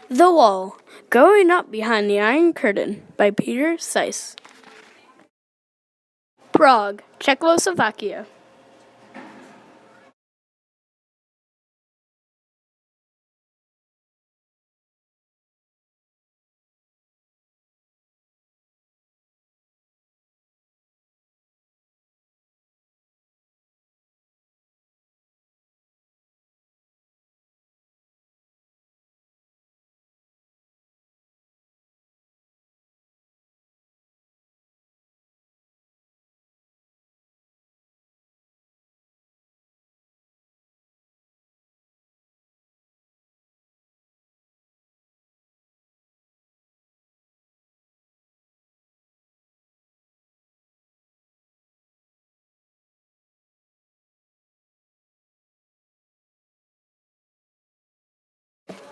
The Wall, Growing Up Behind the Iron Curtain by Peter Seiss. Prague, Czechoslovakia.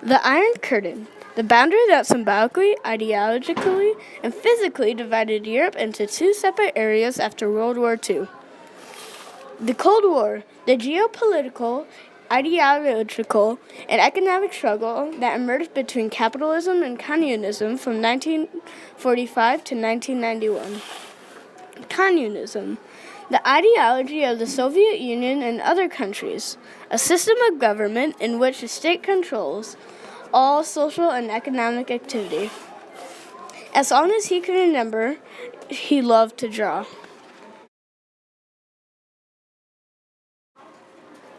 The Iron Curtain, the boundary that symbolically, ideologically, and physically divided Europe into two separate areas after World War II. The Cold War, the geopolitical, ideological, and economic struggle that emerged between capitalism and communism from 1945 to 1991. Communism, the ideology of the Soviet Union and other countries, a system of government in which the state controls all social and economic activity. As long as he could remember, he loved to draw.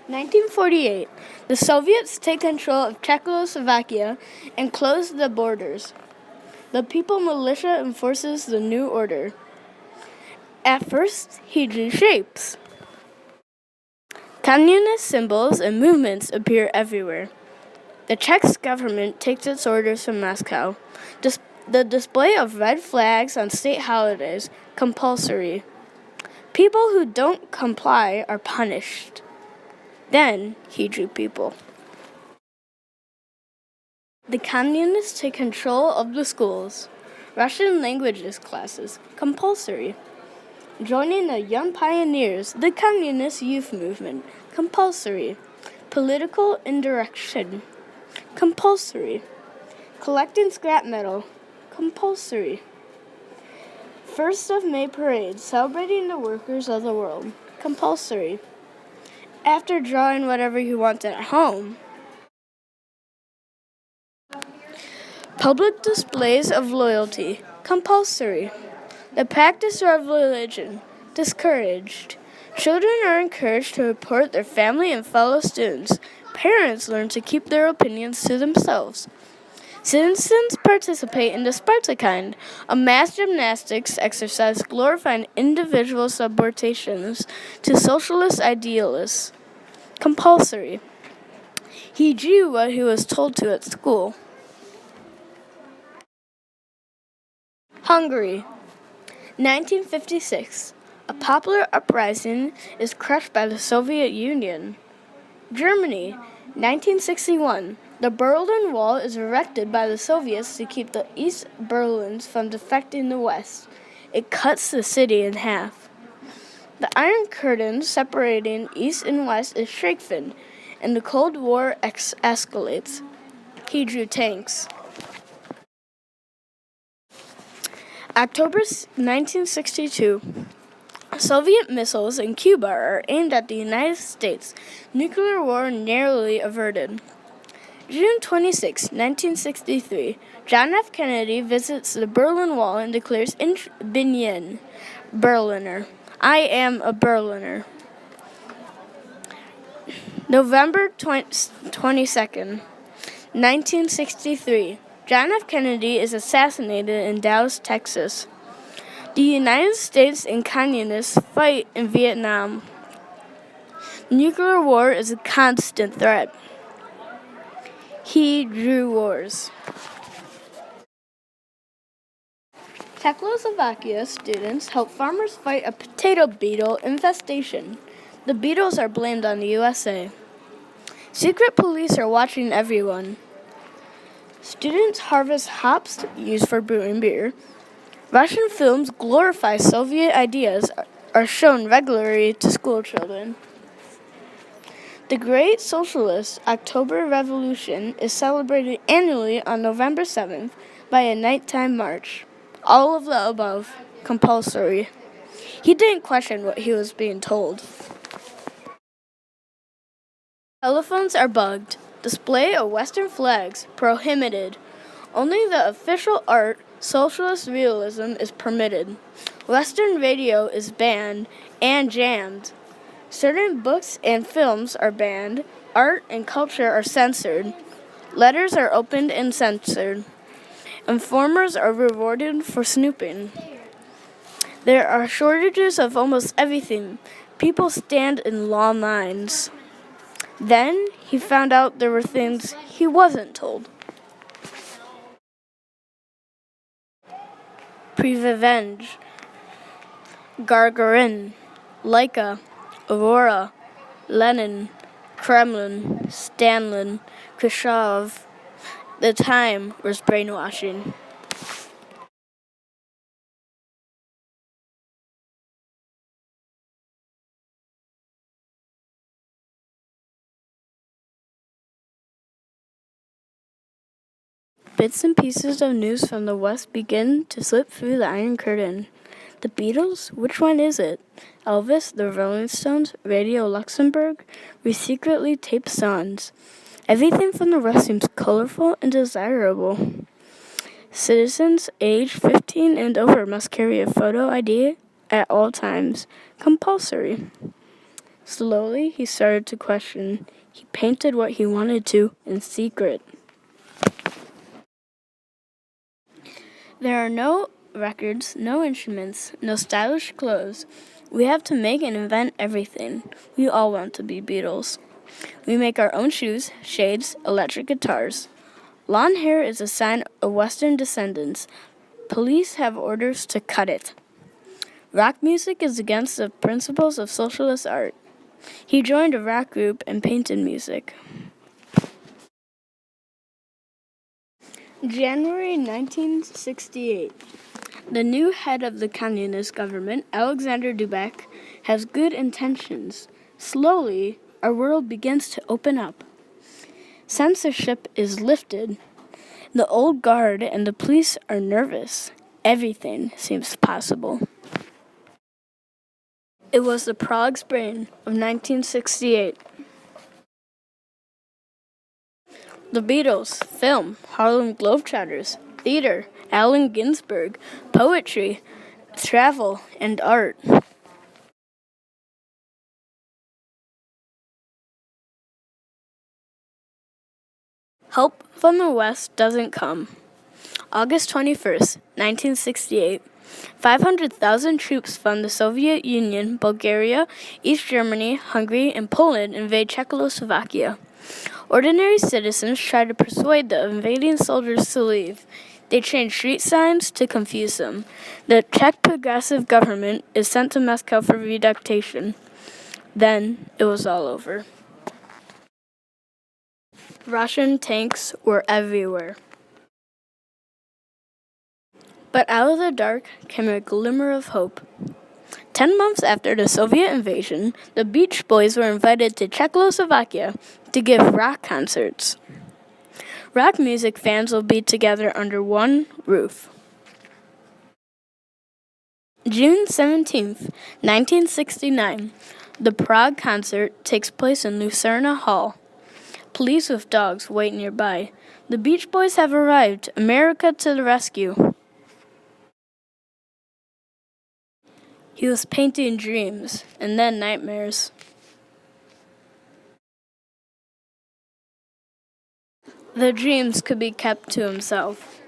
1948, the Soviets take control of Czechoslovakia and close the borders. The People Militia enforces the new order. At first, he drew shapes. Communist symbols and movements appear everywhere. The Czech government takes its orders from Moscow. The display of red flags on state holidays, compulsory. People who don't comply are punished. Then he drew people. The communists take control of the schools. Russian languages classes, compulsory. Joining the Young Pioneers, the Communist Youth Movement, compulsory. Political indirection, compulsory. Collecting scrap metal, compulsory. 1st of May parade, celebrating the workers of the world, compulsory. After drawing whatever he wants at home. Public displays of loyalty, compulsory. The practice of religion, discouraged. Children are encouraged to report their family and fellow students. Parents learn to keep their opinions to themselves. Citizens participate in the Spartakind, a mass gymnastics exercise glorifying individual subordinations to socialist idealists. Compulsory. He drew what he was told to at school. Hungary, 1956. A popular uprising is crushed by the Soviet Union. Germany, 1961. The Berlin Wall is erected by the Soviets to keep the East Berlins from defecting the West. It cuts the city in half. The Iron Curtain separating East and West is strengthened, and the Cold War escalates. He drew tanks. October 1962. Soviet missiles in Cuba are aimed at the United States. Nuclear war narrowly averted. June 26, 1963. John F. Kennedy visits the Berlin Wall and declares Ich bin Berliner. I am a Berliner. November 22nd, 1963. John F. Kennedy is assassinated in Dallas, Texas. The United States and communists fight in Vietnam. Nuclear war is a constant threat. He drew wars. Czechoslovakia students help farmers fight a potato beetle infestation. The beetles are blamed on the USA. Secret police are watching everyone. Students harvest hops used for brewing beer. Russian films glorify Soviet ideas are shown regularly to school children. The Great Socialist October Revolution is celebrated annually on November 7th by a nighttime march. All of the above compulsory. He didn't question what he was being told. Telephones are bugged. Display of Western flags prohibited. Only the official art, socialist realism, is permitted. Western radio is banned and jammed. Certain books and films are banned. Art and culture are censored. Letters are opened and censored. Informers are rewarded for snooping. There are shortages of almost everything. People stand in long lines. Then he found out there were things he wasn't told. Prevenge, Gagarin, Laika, Aurora, Lenin, Kremlin, Stalin, Khrushchev. The time was brainwashing. Bits and pieces of news from the West begin to slip through the Iron Curtain. The Beatles? Which one is it? Elvis, the Rolling Stones, Radio Luxembourg? We secretly tape songs. Everything from the West seems colorful and desirable. Citizens aged 15 and over must carry a photo ID at all times. Compulsory. Slowly, he started to question. He painted what he wanted to in secret. There are no records, no instruments, no stylish clothes. We have to make and invent everything. We all want to be Beatles. We make our own shoes, shades, electric guitars. Long hair is a sign of Western descendants. Police have orders to cut it. Rock music is against the principles of socialist art. He joined a rock group and painted music. January 1968. The new head of the communist government, Alexander Dubek, has good intentions. Slowly, our world begins to open up. Censorship is lifted. The old guard and the police are nervous. Everything seems possible. It was the Prague Spring of 1968. The Beatles, film, Harlem Globetrotters, theater, Allen Ginsberg, poetry, travel, and art. Help from the West doesn't come. August 21st, 1968. 500,000 troops from the Soviet Union, Bulgaria, East Germany, Hungary, and Poland invade Czechoslovakia. Ordinary citizens try to persuade the invading soldiers to leave. They change street signs to confuse them. The Czech progressive government is sent to Moscow for reduction. Then it was all over. Russian tanks were everywhere. But out of the dark came a glimmer of hope. 10 months after the Soviet invasion, the Beach Boys were invited to Czechoslovakia to give rock concerts. Rock music fans will be together under one roof. June 17th, 1969. The Prague concert takes place in Lucerna Hall. Police with dogs wait nearby. The Beach Boys have arrived. America to the rescue. He was painting dreams and then nightmares. The dreams could be kept to himself,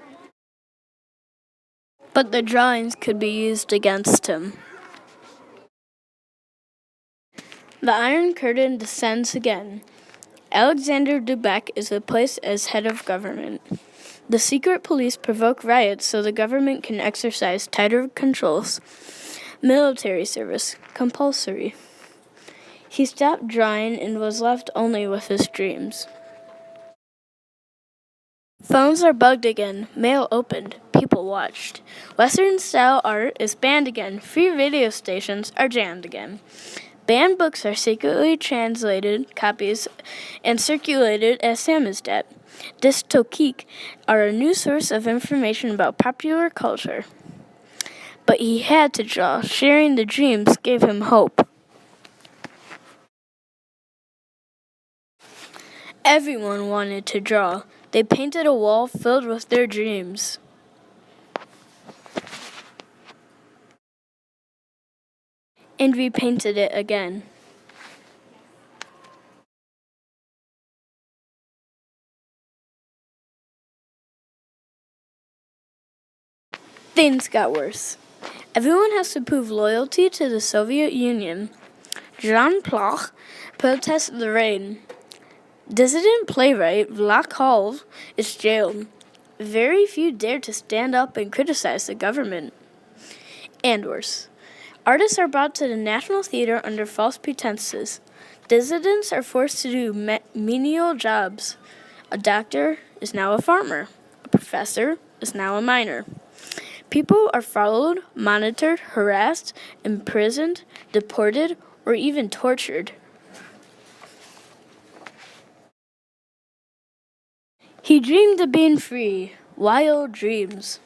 but the drawings could be used against him. The Iron Curtain descends again. Alexander Dubek is replaced as head of government. The secret police provoke riots so the government can exercise tighter controls. Military service, compulsory. He stopped drawing and was left only with his dreams. Phones are bugged again. Mail opened. People watched. Western-style art is banned again. Free radio stations are jammed again. Banned books are secretly translated copies and circulated as samizdat. Dystopik are a new source of information about popular culture. But he had to draw. Sharing the dreams gave him hope. Everyone wanted to draw. They painted a wall filled with their dreams. And repainted it again. Things got worse. Everyone has to prove loyalty to the Soviet Union. Jan Plach protested the raid. Dissident playwright Vlachov is jailed. Very few dare to stand up and criticize the government. And worse. Artists are brought to the National Theater under false pretenses. Dissidents are forced to do menial jobs. A doctor is now a farmer. A professor is now a miner. People are followed, monitored, harassed, imprisoned, deported, or even tortured. He dreamed of being free. Wild dreams.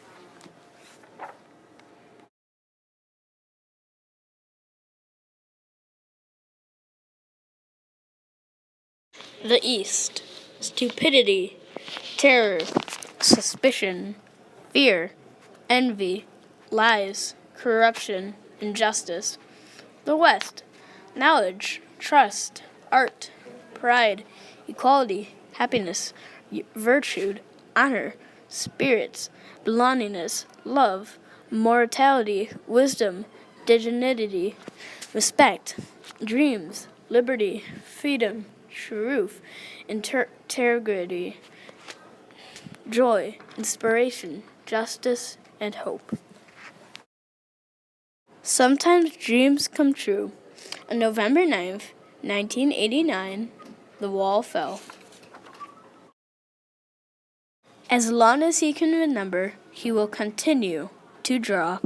The East. Stupidity, terror, suspicion, fear, envy, lies, corruption, injustice. The West. Knowledge, trust, art, pride, equality, happiness, virtue, honor, spirits, belongingness, love, mortality, wisdom, dignity, respect, dreams, liberty, freedom, truth, integrity, joy, inspiration, justice, and hope. Sometimes dreams come true. On November 9th, 1989, the wall fell. As long as he can remember, he will continue to draw.